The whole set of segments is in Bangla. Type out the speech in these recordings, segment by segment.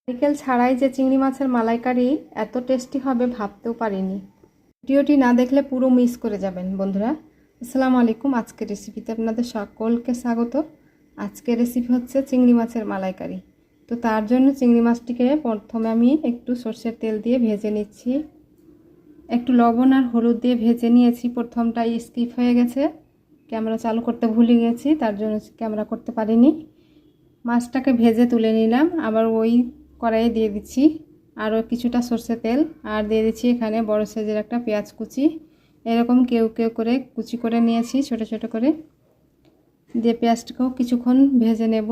নারকেল ছাড়াই যে চিংড়ি মাছের মালাইকারি এত টেস্টি হবে ভাবতেও পারিনি। ভিডিওটি না দেখলে পুরো মিস করে যাবেন বন্ধুরা। আসসালামু আলাইকুম। আজকের রেসিপিতে আপনাদের সকলকে স্বাগত। আজকের রেসিপি হচ্ছে চিংড়ি মাছের মালাইকারি। তো তার জন্য চিংড়ি মাছটিকে প্রথমে আমি একটু সরষের তেল দিয়ে ভেজে নিচ্ছি। একটু লবণ আর হলুদ দিয়ে ভেজে নিয়েছি। প্রথমটাই স্কিপ হয়ে গেছে, ক্যামেরা চালু করতে ভুলে গেছি, তার জন্য ক্যামেরা করতে পারিনি। মাছটাকে ভেজে তুলে নিলাম। আবার ওই কড়াইয়ে দিয়ে দিচ্ছি আরও কিছুটা সরষের তেল, আর দিয়ে দিচ্ছি এখানে বড় সাইজের একটা পেঁয়াজ কুচি। এরকম কেউ কেউ করে কুচি করে নিয়েছি ছোট ছোট করে। দিয়ে পেঁয়াজটাকেও কিছুক্ষণ ভেজে নেব।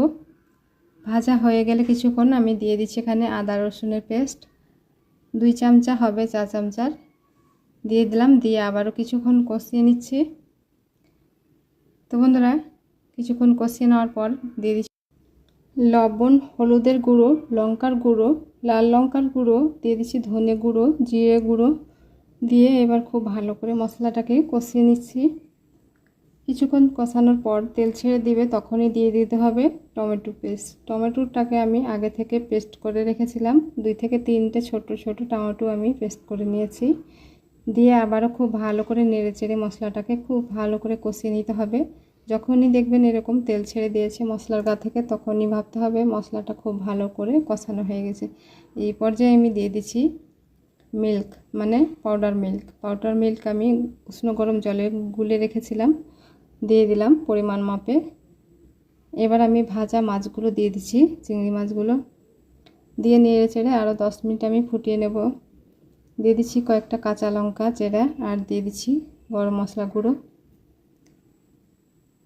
ভাজা হয়ে গেলে কিছুক্ষণ আমি দিয়ে দিচ্ছি এখানে আদা রসুনের পেস্ট 2 চামচা হবে, 4 চামচার দিয়ে দিলাম। দিয়ে আবারও কিছুক্ষণ কষিয়ে নিচ্ছি। তো বন্ধুরা কিছুক্ষণ কষিয়ে নেওয়ার পর দিয়ে দিচ্ছি লবণ, হলুদের গুঁড়ো, লঙ্কার গুঁড়ো, লাল লঙ্কার গুঁড়ো, দিয়ে দিচ্ছি ধনে গুঁড়ো, জিরে গুঁড়ো দিয়ে এবার খুব ভালো করে মশলাটাকে কষিয়ে নিচ্ছি। কিছুক্ষণ কষানোর পর তেল ছেড়ে দিবে, তখনই দিয়ে দিতে হবে টমেটো পেস্ট। টমেটোটাকে আমি আগে থেকে পেস্ট করে রেখেছিলাম। 2 থেকে 3টে ছোট ছোট টমেটো আমি পেস্ট করে নিয়েছি। দিয়ে আবারও খুব ভালো করে নেড়েচেড়ে মশলাটাকে খুব ভালো করে কষিয়ে নিতে হবে। যখনই দেখবেন এরকম তেল ছেড়ে দিয়েছে মশলার গা থেকে, তখনই ভাবতে হবে মশলাটা খুব ভালো করে কষানো হয়ে গেছে। এই পর্যায়ে আমি দিয়ে দিচ্ছি মিল্ক, মানে পাউডার মিল্ক আমি উষ্ণ গরম জলে গুলে রেখেছিলাম, দিয়ে দিলাম পরিমাণ মাপে। এবার আমি ভাজা মাছগুলো দিয়ে দিচ্ছি, চিংড়ি মাছগুলো দিয়ে নেড়েচেড়ে আরও 10 মিনিট আমি ফুটিয়ে নেব। দিয়ে দিচ্ছি কয়েকটা কাঁচা লঙ্কা চেরা, আর দিয়ে দিচ্ছি গরম মশলা গুঁড়ো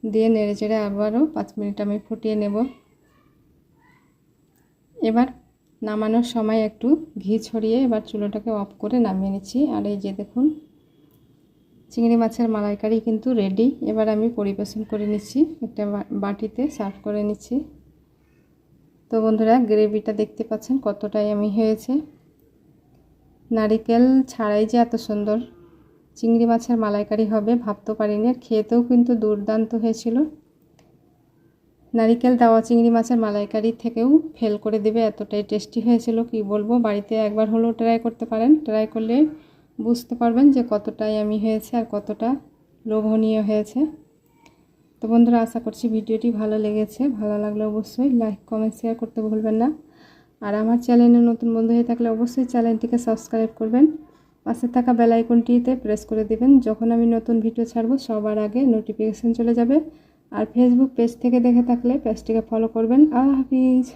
দিয়ে নেড়েচেড়ে আবারও 5 মিনিট আমি ফুটিয়ে নেব। এবার নামানোর সময় একটু ঘি ছড়িয়ে এবার চুলোটাকে অফ করে নামিয়ে নিচ্ছি। আর এই যে দেখুন চিংড়ি মাছের মালাইকারি কিন্তু রেডি। এবার আমি পরিবেশন করে নিচ্ছি, একটা বাটিতে সার্ভ করে নিচ্ছি। তো বন্ধুরা গ্রেভিটা দেখতে পাচ্ছেন কতটাই আমি হয়েছে। নারকেল ছাড়াই যে এত সুন্দর চিংড়ি মাছের মালাইকারি হবে ভাবতে পারিনি। আর খেতেও কিন্তু দুর্দান্ত হয়েছিল। নারকেল দেওয়া চিংড়ি মাছের মালাইকারি থেকেও ফেল করে দেবে, এতটাই টেস্টি হয়েছিল কি বলবো। বাড়িতে একবার হলেও ট্রাই করতে পারেন। ট্রাই করলে বুঝতে পারবেন যে কতটাই আমি হয়েছে আর কতটা লোভনীয় হয়েছে। তো বন্ধুরা আশা করছি ভিডিওটি ভালো লেগেছে। ভালো লাগলে অবশ্যই লাইক, কমেন্ট, শেয়ার করতে ভুলবেন না। আর আমার চ্যানেলে নতুন বন্ধু হয়ে থাকলে অবশ্যই চ্যানেলটিকে সাবস্ক্রাইব করবেন। পাশে থাকা বেল আইকনটিতে প্রেস করে দেবেন, যখন আমি নতুন ভিডিও ছাড়বো সবার আগে নোটিফিকেশান চলে যাবে। আর ফেসবুক পেজ থেকে দেখে থাকলে পেজটিকে ফলো করবেন। আল্লাহ হাফিজ।